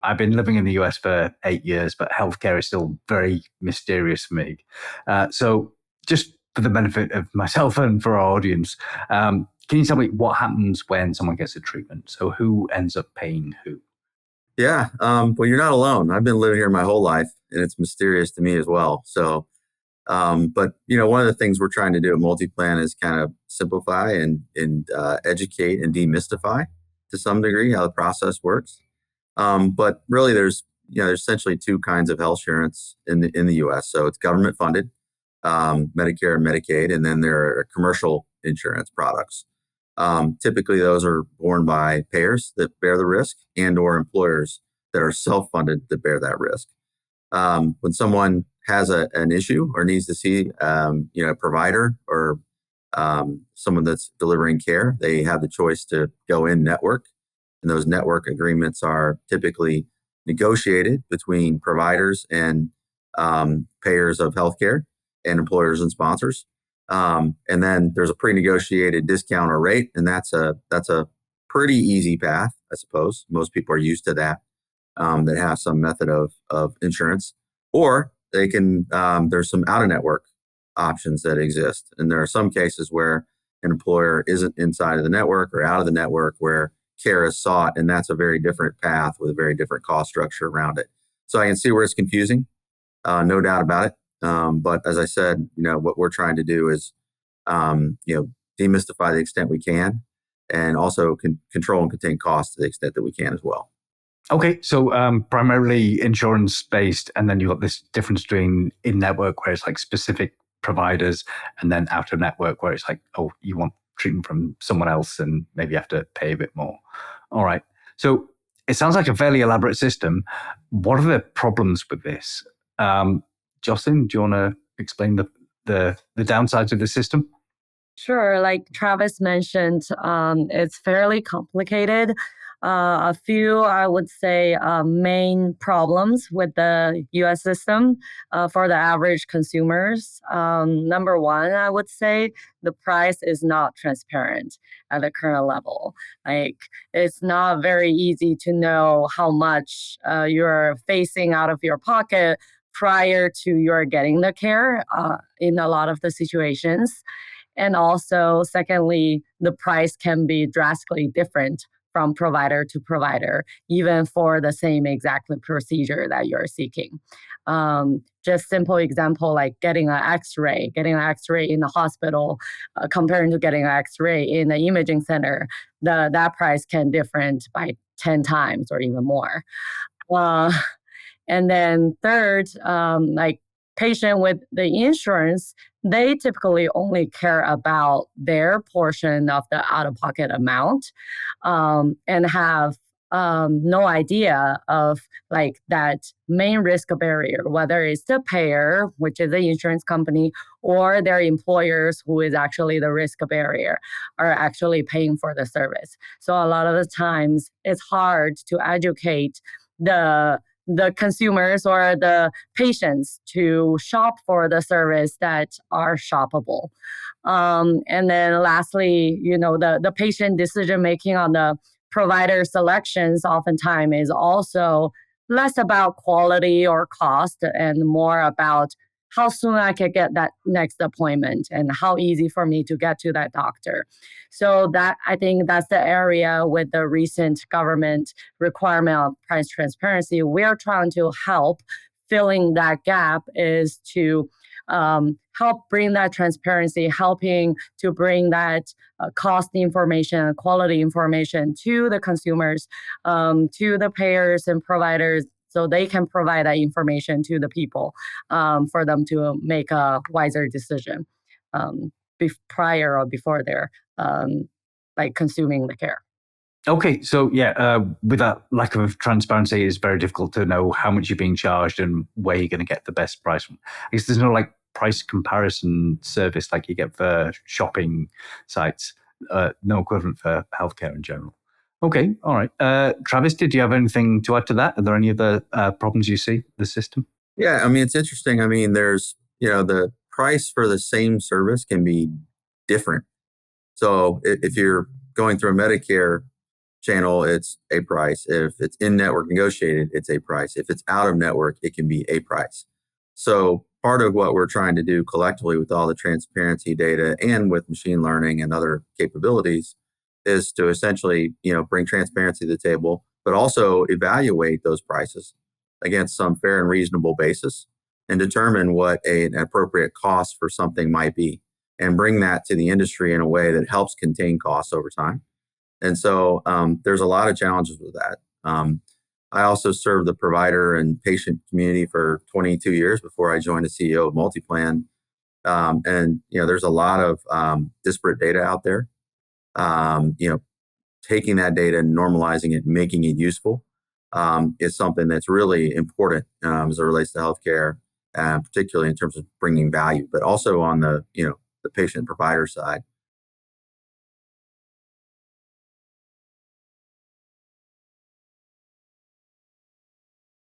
I've been living in the US for 8 years, but healthcare is still very mysterious for me. So, just for the benefit of myself and for our audience, can you tell me what happens when someone gets a treatment? So, who ends up paying who? Yeah, well, you're not alone. I've been living here my whole life, and it's mysterious to me as well. But one of the things we're trying to do at MultiPlan is kind of simplify and educate and demystify to some degree how the process works. But really, there's essentially two kinds of health insurance in the U.S. So it's government funded, Medicare and Medicaid, and then there are commercial insurance products. Typically, those are borne by payers that bear the risk and/or employers that are self-funded that bear that risk. When someone has an issue or needs to see, a provider or someone that's delivering care, they have the choice to go in network, and those network agreements are typically negotiated between providers and payers of healthcare and employers and sponsors. And then there's a pre-negotiated discount or rate, and that's a pretty easy path, I suppose. Most people are used to that, that have some method of insurance, or they can. There's some out-of-network options that exist, and there are some cases where an employer isn't inside of the network or out of the network where care is sought, and that's a very different path with a very different cost structure around it. So I can see where it's confusing, no doubt about it. But as I said, what we're trying to do is, demystify the extent we can, and also control and contain costs to the extent that we can as well. Okay, so primarily insurance based, and then you've got this difference between in network where it's like specific providers, and then out of network where it's like, oh, you want treatment from someone else and maybe you have to pay a bit more. All right. So it sounds like a fairly elaborate system. What are the problems with this? Jocelyn, do you want to explain the downsides of the system? Sure. Like Travis mentioned, it's fairly complicated. A few, I would say, main problems with the US system for the average consumers. Number one, I would say the price is not transparent at the current level. Like, it's not very easy to know how much you're facing out of your pocket prior to your getting the care in a lot of the situations. And also, secondly, the price can be drastically different from provider to provider, even for the same exact procedure that you're seeking. Just simple example, like getting an X-ray in the hospital, comparing to getting an X-ray in the imaging center, that price can different by 10 times or even more. Uh, and then third, like patient with the insurance, they typically only care about their portion of the out-of-pocket amount, and have no idea of like that main risk barrier, whether it's the payer, which is the insurance company, or their employers, who is actually the risk barrier, are actually paying for the service. So a lot of the times it's hard to educate the consumers or the patients to shop for the service that are shoppable. And then lastly, the patient decision making on the provider selections oftentimes is also less about quality or cost and more about how soon I can get that next appointment and how easy for me to get to that doctor. So that, I think that's the area with the recent government requirement of price transparency. We're trying to help filling that gap is to help bring that transparency, helping to bring that cost information, quality information to the consumers, to the payers and providers, so they can provide that information to the people, for them to make a wiser decision prior or before they're like consuming the care. Okay, so with that lack of transparency, it's very difficult to know how much you're being charged and where you're going to get the best price from. I guess there's no like price comparison service like you get for shopping sites, no equivalent for healthcare in general. Okay, all right. Travis, did you have anything to add to that? Are there any other problems you see with the system? Yeah, I mean, it's interesting. I mean, there's, the price for the same service can be different. So if you're going through a Medicare channel, it's a price. If it's in-network negotiated, it's a price. If it's out of network, it can be a price. So part of what we're trying to do collectively with all the transparency data and with machine learning and other capabilities is to essentially, bring transparency to the table, but also evaluate those prices against some fair and reasonable basis and determine what an appropriate cost for something might be and bring that to the industry in a way that helps contain costs over time. And so there's a lot of challenges with that. I also served the provider and patient community for 22 years before I joined as CEO of MultiPlan. And there's a lot of disparate data out there. Taking that data and normalizing it, making it useful is something that's really important as it relates to healthcare, particularly in terms of bringing value, but also on the patient provider side.